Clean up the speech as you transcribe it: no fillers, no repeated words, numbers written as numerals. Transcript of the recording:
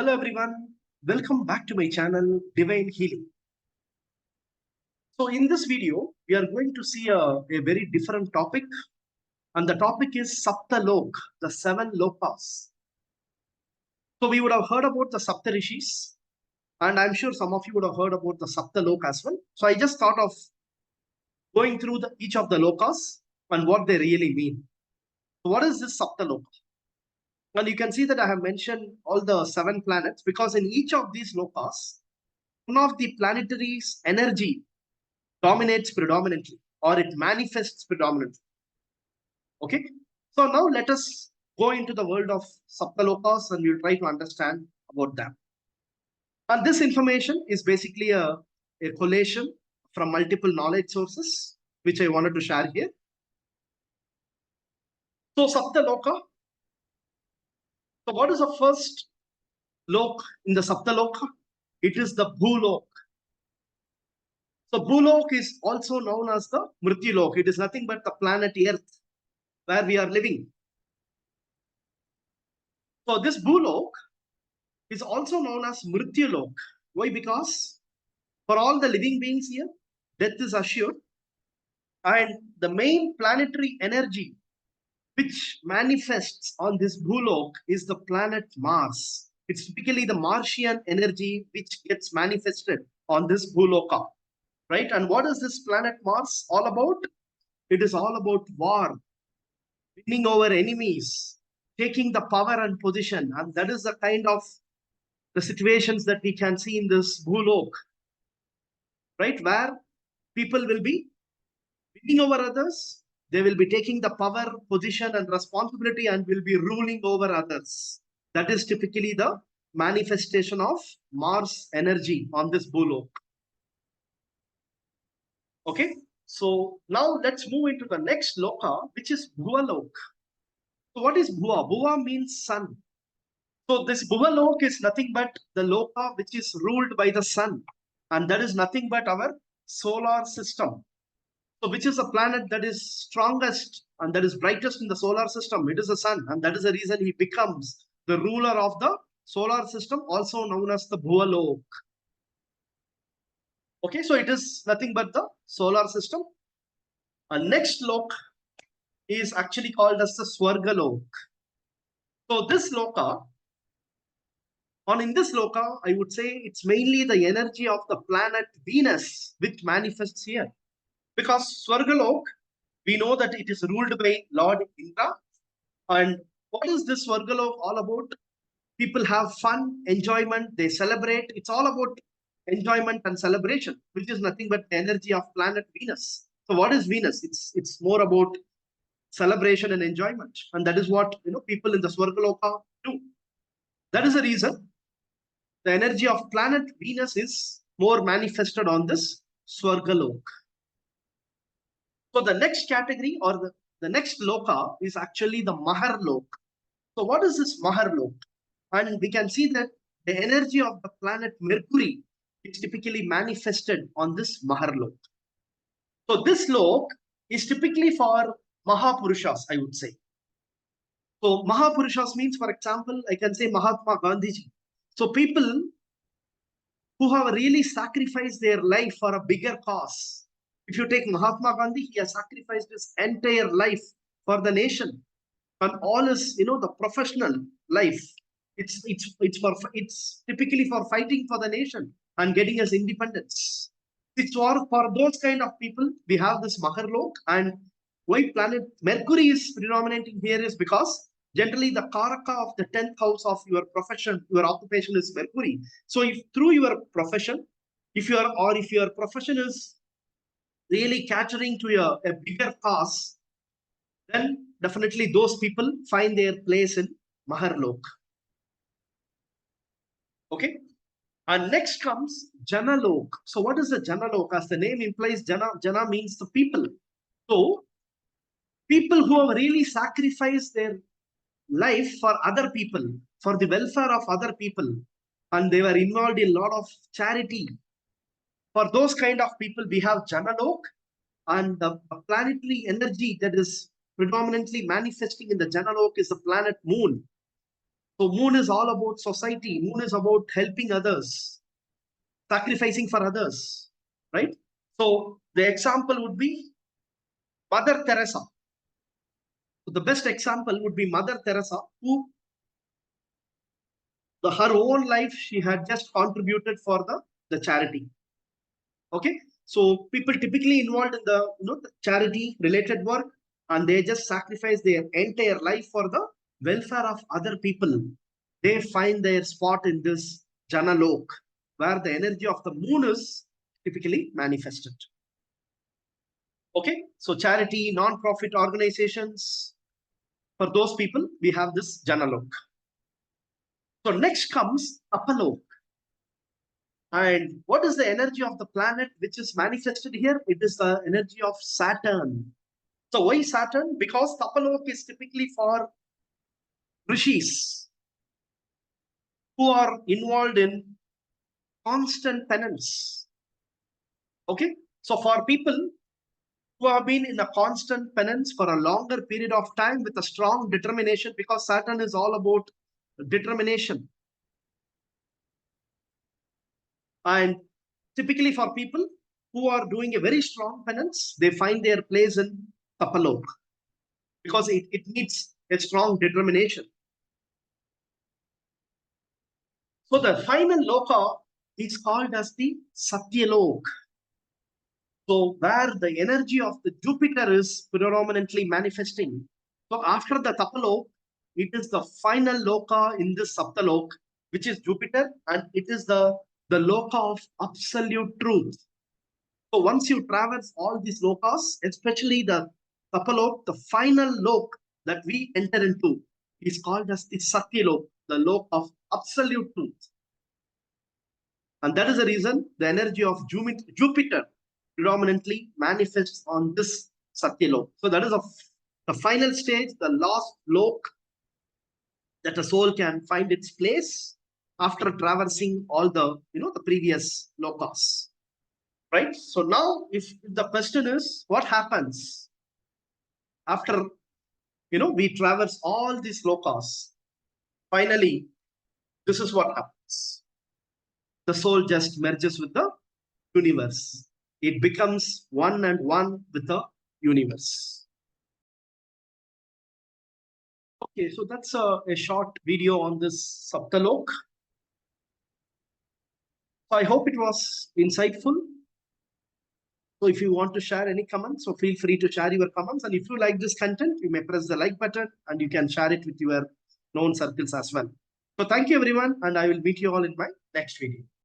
Hello everyone, welcome back to my channel Divine Healing. So in this video, we are going to see a very different topic, and the topic is Sapthalok, the 7 lokas. So we would have heard about the Saptarishis, and I'm sure some of you would have heard about the Saptalok as well. So I just thought of going through each of the lokas and what they really mean. So what is this Saptalok? And you can see that I have mentioned all the 7 planets because in each of these lokas, one of the planetary's energy dominates predominantly or it manifests predominantly. Okay. So now let us go into the world of Saptalokas and we'll try to understand about them. And this information is basically a collation from multiple knowledge sources, which I wanted to share here. So Saptaloka. So what is the first lok in the Saptaloka? It is the Bhulok. So Bhulok is also known as the Mrityulok. It is nothing but the planet Earth where we are living. So this Bhulok is also known as Mrityulok. Why? Because for all the living beings here, death is assured. And the main planetary energy which manifests on this Bhulok is the planet Mars. It's typically the Martian energy which gets manifested on this Bhuloka. Right? And what is this planet Mars all about? It is all about war, winning over enemies, taking the power and position. And that is the kind of the situations that we can see in this Bhulok, right? Where people will be winning over others, they will be taking the power, position, and responsibility and will be ruling over others. That is typically the manifestation of Mars energy on this Bhulok. Okay, so now let's move into the next loka, which is Bhuvalok. So what is Bhuva? Bhuva means sun. So this Bhuvalok is nothing but the loka which is ruled by the sun. And that is nothing but our solar system. So which is a planet that is strongest and that is brightest in the solar system? It is the sun. And that is the reason he becomes the ruler of the solar system, also known as the Bhuvalok. Okay, so it is nothing but the solar system. And next lok is actually called as the Swargalok. So this loka, in this loka, I would say it's mainly the energy of the planet Venus which manifests here. Because Swargalok, we know that it is ruled by Lord Indra. And what is this Swargalok all about? People have fun, enjoyment, they celebrate. It's all about enjoyment and celebration, which is nothing but the energy of planet Venus. So what is Venus? It's more about celebration and enjoyment. And that is what people in the Swargaloka do. That is the reason the energy of planet Venus is more manifested on this Swargalok. So the next category or the next loka is actually the Maharlok. So what is this Maharlok? And we can see that the energy of the planet Mercury is typically manifested on this Maharlok. So this lok is typically for Mahapurushas, I would say. So Mahapurushas means, for example, I can say Mahatma Gandhiji. So people who have really sacrificed their life for a bigger cause. If you take Mahatma Gandhi, he has sacrificed his entire life for the nation and all his, the professional life. It's typically for fighting for the nation and getting us independence. It's for those kind of people, we have this Maharlok. And why planet Mercury is predominating here is because generally the Karaka of the 10th house of your profession, your occupation is Mercury. So if through your profession, if your profession is really catering to a bigger cause, then definitely those people find their place in Maharlok. Okay. And next comes Janalok. So what is the Janalok? As the name implies, Jana means the people. So people who have really sacrificed their life for other people, for the welfare of other people, and they were involved in a lot of charity. For those kind of people, we have Janalok, and the planetary energy that is predominantly manifesting in the Janalok is the planet Moon. So moon is all about society. Moon is about helping others, sacrificing for others, right? So the example would be Mother Teresa. So the best example would be Mother Teresa, who her own life she had just contributed for the charity. Okay, so people typically involved in the charity related work, and they just sacrifice their entire life for the welfare of other people. They find their spot in this Janalok, where the energy of the moon is typically manifested. Okay, so charity, non-profit organizations, for those people, we have this Janalok. So next comes Apollo. And what is the energy of the planet which is manifested here? It is the energy of Saturn. So why Saturn? Because Tapalok is typically for rishis who are involved in constant penance. Okay, so for people who have been in a constant penance for a longer period of time with a strong determination, because Saturn is all about determination. And typically for people who are doing a very strong penance, they find their place in Tapalok because it needs a strong determination. So the final loka is called as the Sapthalok. So where the energy of the Jupiter is predominantly manifesting. So after the Tapalok, it is the final loka in this Saptalok, which is Jupiter, and it is the loka of absolute truth. So once you traverse all these lokas, especially the Tapalok, the final lok that we enter into is called as the Satyalok, the lok of absolute truth. And that is the reason the energy of Jupiter predominantly manifests on this Satyalok. So that is the final stage, the last lok that a soul can find its place after traversing all the previous lokas. Right? So now if the question is what happens after we traverse all these lokas, finally this is what happens. The soul just merges with the universe. It becomes one and one with the universe. Okay, so that's a short video on this Saptalok. So I hope it was insightful. So if you want to share any comments, so feel free to share your comments. And if you like this content, you may press the like button and you can share it with your known circles as well. So thank you everyone, and I will meet you all in my next video.